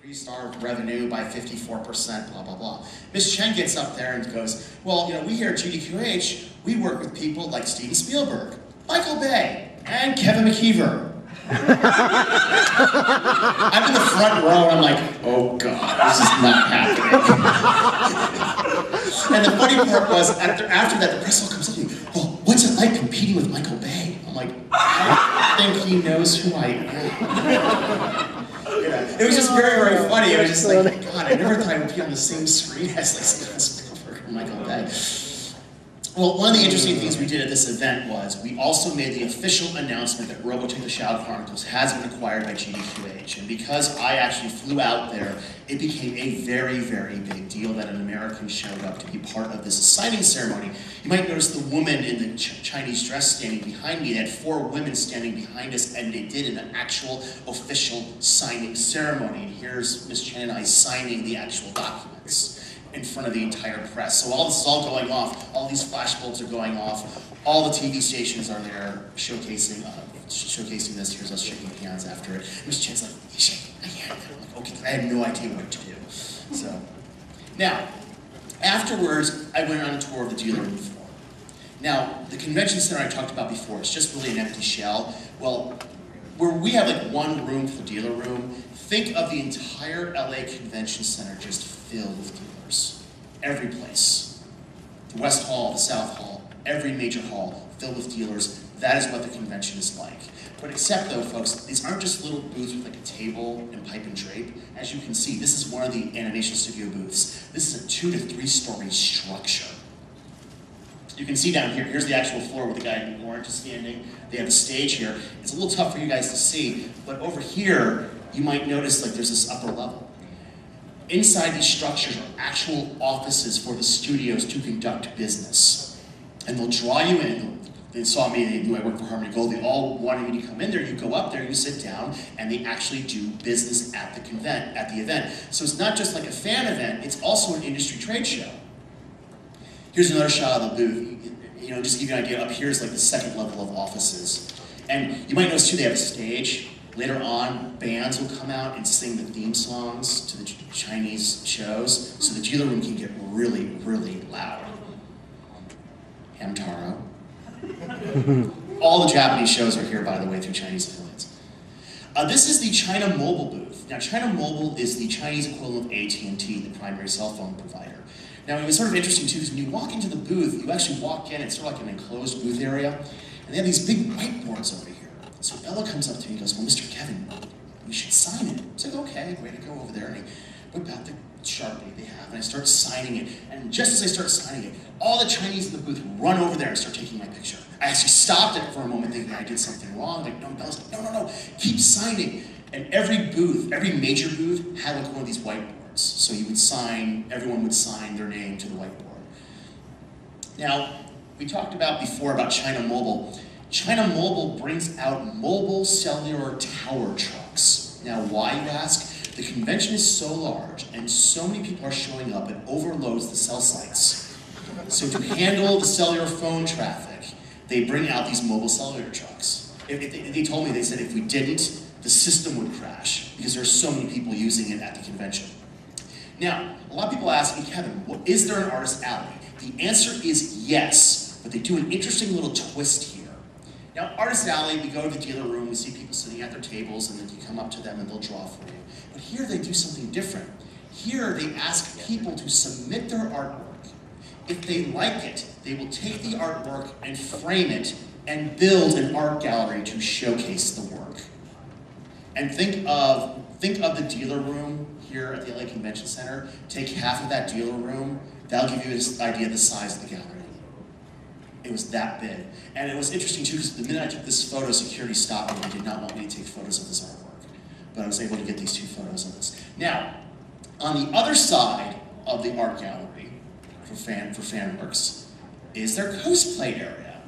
increased our revenue by 54%, blah, blah, blah. Ms. Chen gets up there and goes, well, you know, we here at GDQH, we work with people like Steven Spielberg, Michael Bay, and Kevin McKeever. I'm in the front row and I'm like, oh God, this is not happening. And the funny part was, after that, the press all comes up to me, well, what's it like competing with Michael Bay? I'm like, I don't think he knows who I am. Yeah, it was just very, very funny. It was just like, God, I never thought I would be on the same screen as like Steven Spielberg and Michael Bay. Well, one of the interesting things we did at this event was we also made the official announcement that Robotech the Shadow Chronicles has been acquired by GDQH. And because I actually flew out there, it became a very, very big deal that an American showed up to be part of this signing ceremony. You might notice the woman in the Chinese dress standing behind me. They had 4 women standing behind us, and they did an actual official signing ceremony. And here's Ms. Chen and I signing the actual documents in front of the entire press. So all this is all going off, all these flashbulbs are going off, all the TV stations are there showcasing this. Here's us shaking hands after it. Ms. Chen's like, you shaking my hand? I'm like, okay, I had no idea what to do. So, now, afterwards, I went on a tour of the dealer room floor. Now, the convention center I talked about before, it's just really an empty shell. Well, where we have like one room for the dealer room, think of the entire LA Convention Center just filled with dealers. Every place. The West Hall, the South Hall, every major hall filled with dealers. That is what the convention is like. But except though, folks, these aren't just little booths with like a table and pipe and drape. As you can see, this is one of the animation studio booths. This is a 2 to 3 story structure. You can see down here, here's the actual floor where the guy in orange is standing. They have a stage here. It's a little tough for you guys to see, but over here, you might notice like there's this upper level. Inside these structures are actual offices for the studios to conduct business. And they'll draw you in. They saw me, they knew I worked for Harmony Gold. They all wanted me to come in there. You go up there, you sit down, and they actually do business at the event. So it's not just like a fan event, it's also an industry trade show. Here's another shot of the booth. You know, just to give you an idea, up here is like the second level of offices. And you might notice too, they have a stage. Later on, bands will come out and sing the theme songs to the Chinese shows, so the dealer room can get really, really loud. Hamtaro. All the Japanese shows are here, by the way, through Chinese affiliates. This is the China Mobile booth. Now, China Mobile is the Chinese equivalent of AT&T, the primary cell phone provider. Now, it was sort of interesting, too, because when you walk into the booth, you actually walk in, it's sort of like an enclosed booth area, and they have these big whiteboards over here. So Ella comes up to me and goes, well, Mr. Kevin, we should sign it. I said, okay, way to go over there. And I whip out the Sharpie they have, and I start signing it. And just as I start signing it, all the Chinese in the booth run over there and start taking my picture. I actually stopped it for a moment thinking I did something wrong. Like, no, Bella's like, no, keep signing. And every booth, every major booth had like one of these whiteboards. So you would sign, everyone would sign their name to the whiteboard. Now, we talked about before about China Mobile. China Mobile brings out mobile cellular tower trucks. Now, why, you ask? The convention is so large and so many people are showing up, it overloads the cell sites. So to handle the cellular phone traffic, they bring out these mobile cellular trucks. They told me, they said if we didn't, the system would crash because there's so many people using it at the convention. Now, a lot of people ask me, Kevin, is there an artist alley? The answer is yes, but they do an interesting little twist here. Now, Artist Alley, we go to the dealer room, we see people sitting at their tables, and then you come up to them and they'll draw for you. But here they do something different. Here they ask people to submit their artwork. If they like it, they will take the artwork and frame it and build an art gallery to showcase the work. And think of the dealer room here at the LA Convention Center. Take half of that dealer room, that'll give you an idea of the size of the gallery. It was that big. And it was interesting too, because the minute I took this photo, security stopped me and did not want me to take photos of this artwork. But I was able to get these 2 photos of this. Now, on the other side of the art gallery for fan works is their cosplay area.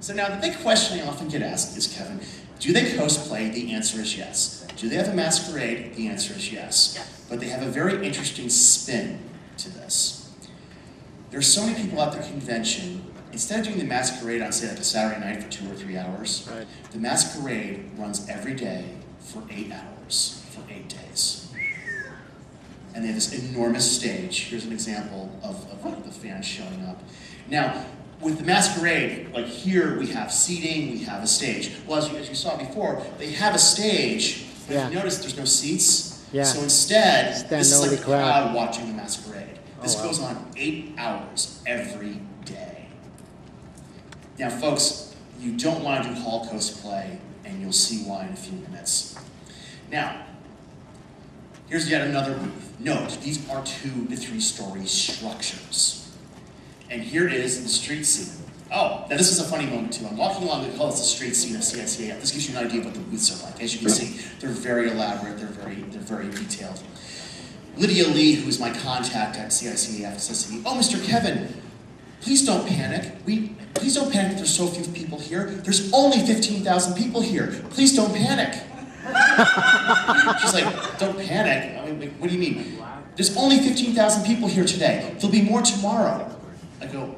So now the big question I often get asked is, Kevin, do they cosplay? The answer is yes. Do they have a masquerade? The answer is yes. But they have a very interesting spin to this. There's so many people at their convention. Instead of doing the masquerade on, say, like a Saturday night for 2 or 3 hours, right, the masquerade runs every day for 8 hours, for 8 days. and they have this enormous stage. Here's an example of one of the fans showing up. Now, with the masquerade, like here we have seating, we have a stage. Well, as you saw before, they have a stage, but if you notice there's no seats. Yeah. So instead, this is like a crowd crowd watching the masquerade. This goes on 8 hours every day. Now, folks, you don't want to do hall cosplay, and you'll see why in a few minutes. Now, here's yet another booth. Note, these are 2 to 3 story structures. And here is the street scene. Oh, now this is a funny moment too. I'm walking along, we call this the street scene of CICAF. This gives you an idea of what the booths are like. As you can see, they're very elaborate, they're very detailed. Lydia Lee, who is my contact at CICAF, says to me, "Oh, Mr. Kevin, please don't panic. Please don't panic that there's so few people here. There's only 15,000 people here. Please don't panic." She's like, "Don't panic? I mean, what do you mean? There's only 15,000 people here today. There'll be more tomorrow." I go,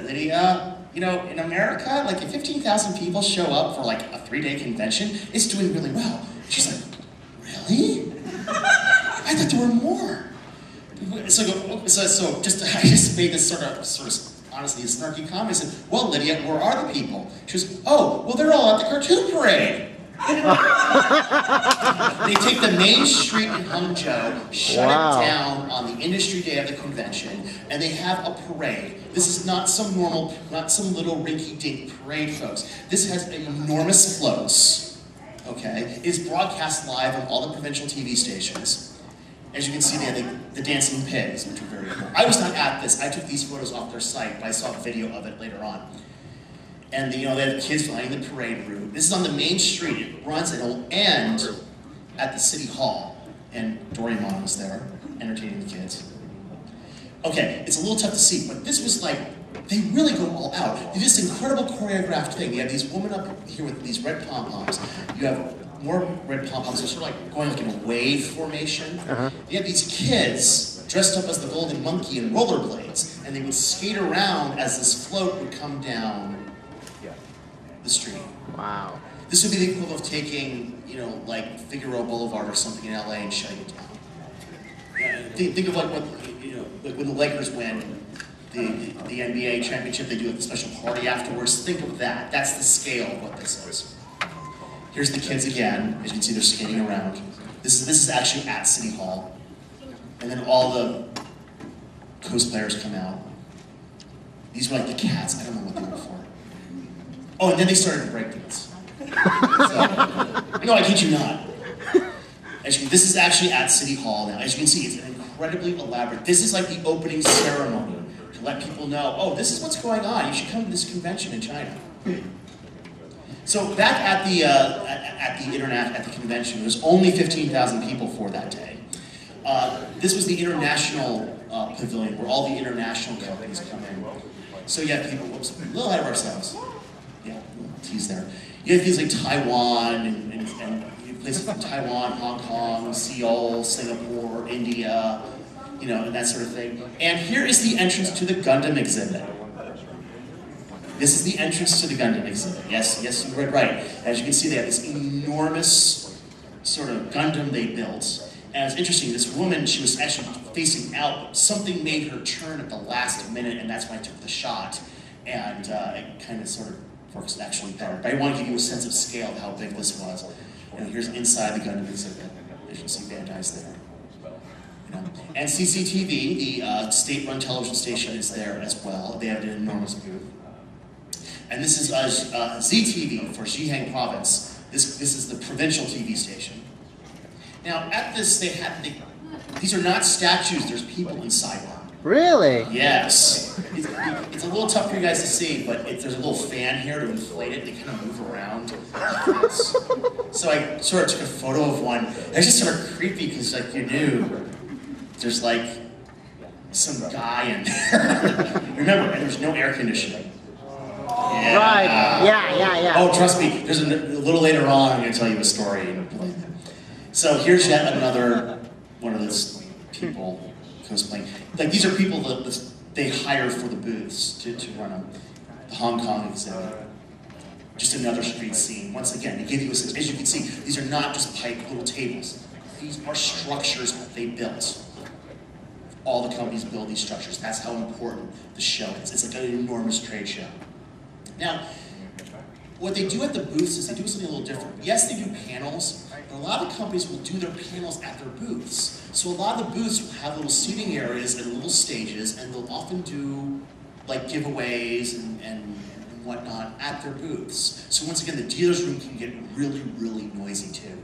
Lydia, you know, in America, like if 15,000 people show up for like a 3-day convention, it's doing really well. She's like, "Really? I thought there were more." So I just made this sort of honestly a snarky comment. I said, "Well, Lydia, where are the people?" She goes, "Oh, well, they're all at the cartoon parade." They take the main street in Hangzhou, shut it down on the industry day of the convention, and they have a parade. This is not some little rinky-dink parade, folks. This has enormous floats, okay? It's broadcast live on all the provincial TV stations. As you can see, they have the dancing pigs, which are very cool. I was not at this. I took these photos off their site, but I saw a video of it later on. And they have the kids flying the parade route. This is on the main street. It runs and it'll end at the city hall. And Doraemon was there, entertaining the kids. Okay, it's a little tough to see, but this was like, they really go all out. They do this incredible choreographed thing. You have these women up here with these red pom-poms. You have more red pom-poms. They're sort of like going like in a wave formation. You have these kids dressed up as the golden monkey in rollerblades, and they would skate around as this float would come down the street. Wow. This would be the equivalent of taking, you know, like Figueroa Boulevard or something in LA and shutting it down. Think of like what, you know, like when the Lakers win the NBA championship, they do a special party afterwards. Think of that. That's the scale of what this is. Here's the kids again. As you can see, they're skating around. This is actually at City Hall. And then all the cosplayers come out. These were like the cats. I don't know what they were for. Oh, and then they started to break dance. No, I kid you not. This is actually at City Hall now. As you can see, it's incredibly elaborate. This is like the opening ceremony to let people know, oh, this is what's going on. You should come to this convention in China. So back at the convention, there's only 15,000 people for that day. This was the international pavilion where all the international companies come in. So you have people, whoops, a little ahead of ourselves. Yeah, tease there. You have things like Taiwan and places from Taiwan, Hong Kong, Seoul, Singapore, India, you know, and that sort of thing. And here is the entrance to the Gundam exhibit. This is the entrance to the Gundam exhibit. Yes, you read right. As you can see, they have this enormous sort of Gundam they built. And it's interesting, this woman, she was actually facing out. Something made her turn at the last minute, and that's when I took the shot. And it kind of sort of works actually better. But I want to give you a sense of scale of how big this was. And here's inside the Gundam exhibit. As you can see, Bandai's there. You know? And CCTV, the state-run television station, is there as well. They have an enormous booth. And this is ZTV for Zhejiang Province. This is the provincial TV station. Now, at this, these are not statues, there's people inside them. Really? Yes. It's a little tough for you guys to see, but there's a little fan here to inflate it. They kind of move around like this. So I sort of took a photo of one. It was just sort of creepy because, like, you knew there's like some guy in there. Remember, and there's no air conditioning. Yeah. Right. Yeah. Oh, trust me. There's a little later on. I'm going to tell you a story. So here's yet another one of those people cosplaying. Like, these are people that they hire for the booths to run them. The Hong Kong exhibit. Just another street scene. Once again, to give you a sense, as you can see, these are not just pipe little tables. These are structures that they built. All the companies build these structures. That's how important the show is. It's like an enormous trade show. Now, what they do at the booths is they do something a little different. Yes, they do panels, but a lot of companies will do their panels at their booths. So a lot of the booths will have little seating areas and little stages, and they'll often do like giveaways and whatnot at their booths. So once again, the dealer's room can get really, really noisy too.